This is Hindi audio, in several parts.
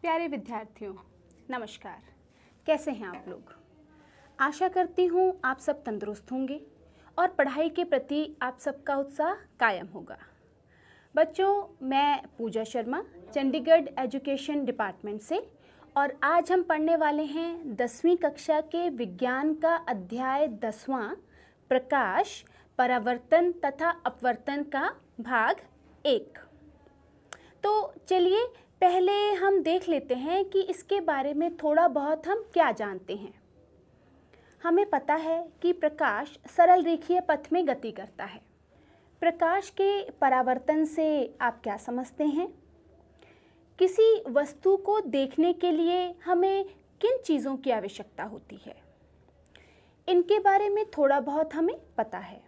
प्यारे विद्यार्थियों, नमस्कार। कैसे हैं आप लोग? आशा करती हूँ आप सब तंदुरुस्त होंगे और पढ़ाई के प्रति आप सबका उत्साह कायम होगा। बच्चों, मैं पूजा शर्मा चंडीगढ़ एजुकेशन डिपार्टमेंट से, और आज हम पढ़ने वाले हैं 10वीं कक्षा के विज्ञान का अध्याय 10वां प्रकाश, परावर्तन तथा अपवर्तन का भाग 1। तो चलिए पहले हम देख लेते हैं कि इसके बारे में थोड़ा बहुत हम क्या जानते हैं। हमें पता है कि प्रकाश सरल रेखीय पथ में गति करता है। प्रकाश के परावर्तन से आप क्या समझते हैं? किसी वस्तु को देखने के लिए हमें किन चीज़ों की आवश्यकता होती है, इनके बारे में थोड़ा बहुत हमें पता है।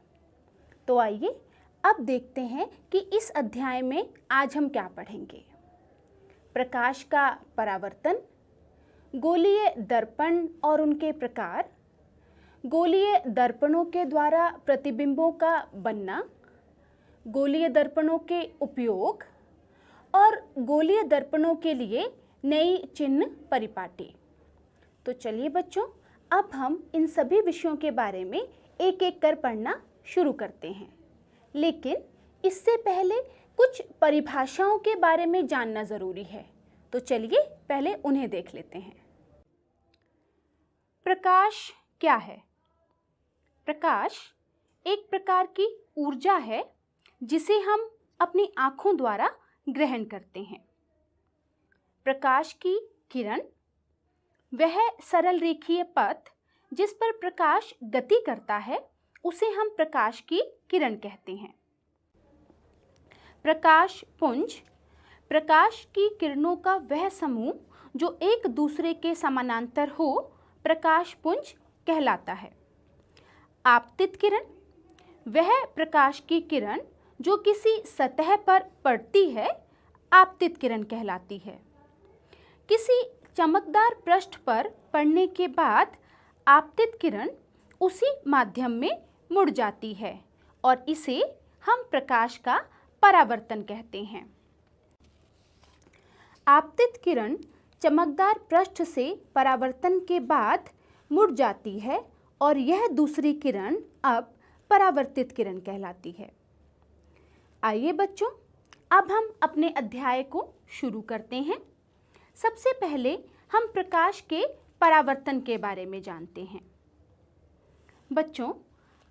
तो आइए अब देखते हैं कि इस अध्याय में आज हम क्या पढ़ेंगे। प्रकाश का परावर्तन, गोलीय दर्पण और उनके प्रकार, गोलीय दर्पणों के द्वारा प्रतिबिंबों का बनना, गोलीय दर्पणों के उपयोग और गोलीय दर्पणों के लिए नई चिन्ह परिपाटी। तो चलिए बच्चों, अब हम इन सभी विषयों के बारे में एक एक कर पढ़ना शुरू करते हैं। लेकिन इससे पहले कुछ परिभाषाओं के बारे में जानना ज़रूरी है, तो चलिए पहले उन्हें देख लेते हैं। प्रकाश क्या है? प्रकाश एक प्रकार की ऊर्जा है जिसे हम अपनी आँखों द्वारा ग्रहण करते हैं। प्रकाश की किरण वह सरल रेखीय पथ जिस पर प्रकाश गति करता है, उसे हम प्रकाश की किरण कहते हैं। प्रकाश पुंज प्रकाश की किरणों का वह समूह जो एक दूसरे के समानांतर हो, प्रकाश पुंज कहलाता है। आपतित किरण वह प्रकाश की किरण जो किसी सतह पर पड़ती है, आपतित किरण कहलाती है। किसी चमकदार पृष्ठ पर पड़ने के बाद आपतित किरण उसी माध्यम में मुड़ जाती है और इसे हम प्रकाश का परावर्तन कहते हैं। आपतित किरण चमकदार पृष्ठ से परावर्तन के बाद मुड़ जाती है और यह दूसरी किरण अब परावर्तित किरण कहलाती है। आइए बच्चों, अब हम अपने अध्याय को शुरू करते हैं। सबसे पहले हम प्रकाश के परावर्तन के बारे में जानते हैं। बच्चों,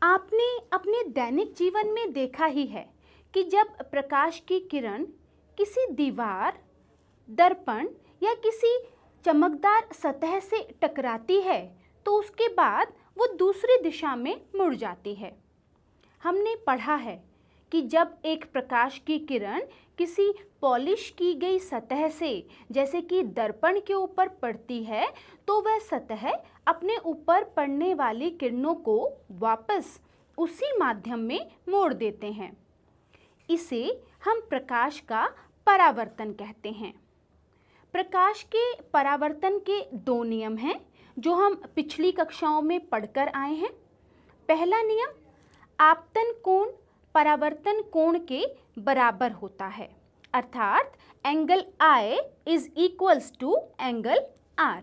आपने अपने दैनिक जीवन में देखा ही है कि जब प्रकाश की किरण किसी दीवार, दर्पण या किसी चमकदार सतह से टकराती है तो उसके बाद वो दूसरी दिशा में मुड़ जाती है। हमने पढ़ा है कि जब एक प्रकाश की किरण किसी पॉलिश की गई सतह से, जैसे कि दर्पण के ऊपर पड़ती है, तो वह सतह अपने ऊपर पड़ने वाली किरणों को वापस उसी माध्यम में मोड़ देते हैं। इसे हम प्रकाश का परावर्तन कहते हैं। प्रकाश के परावर्तन के 2 नियम हैं जो हम पिछली कक्षाओं में पढ़कर आए हैं। पहला नियम, आपतन कोण परावर्तन कोण के बराबर होता है, अर्थात angle I is equals to angle R।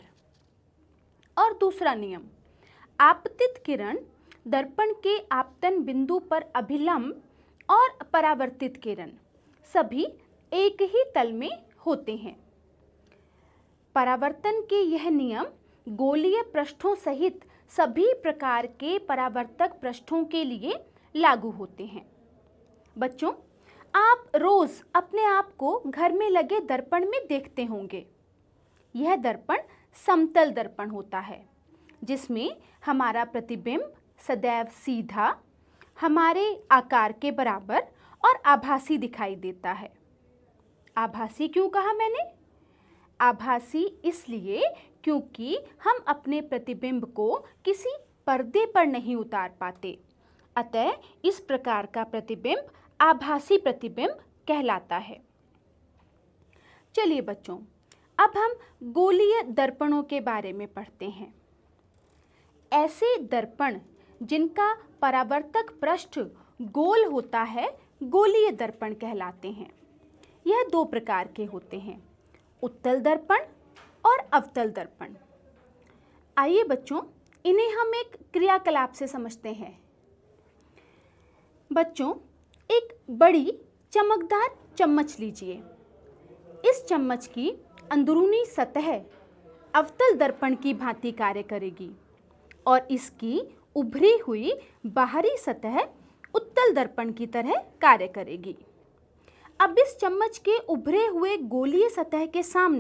और दूसरा नियम, आपतित किरण दर्पण के आपतन बिंदु पर अभिलंब और परावर्तित किरण सभी एक ही तल में होते हैं। परावर्तन के यह नियम गोलीय पृष्ठों सहित सभी प्रकार के परावर्तक पृष्ठों के लिए लागू होते हैं। बच्चों, आप रोज अपने आप को घर में लगे दर्पण में देखते होंगे। यह दर्पण समतल दर्पण होता है जिसमें हमारा प्रतिबिंब सदैव सीधा, हमारे आकार के बराबर और आभासी दिखाई देता है। आभासी क्यों कहा मैंने? आभासी इसलिए क्योंकि हम अपने प्रतिबिंब को किसी पर्दे पर नहीं उतार पाते, अतः इस प्रकार का प्रतिबिंब आभासी प्रतिबिंब कहलाता है। चलिए बच्चों, अब हम गोलीय दर्पणों के बारे में पढ़ते हैं। ऐसे दर्पण जिनका परावर्तक पृष्ठ गोल होता है, गोलीय दर्पण कहलाते हैं। यह 2 प्रकार के होते हैं, उत्तल दर्पण और अवतल दर्पण। आइए बच्चों, इन्हें हम एक क्रियाकलाप से समझते हैं। बच्चों, एक बड़ी चमकदार चम्मच लीजिए। इस चम्मच की अंदरूनी सतह अवतल दर्पण की भांति कार्य करेगी और इसकी उभरी हुई बाहरी सतह उत्तल दर्पण की तरह कार्य करेगी। अब इस चम्मच के उभरे हुए गोलीय सतह के सामने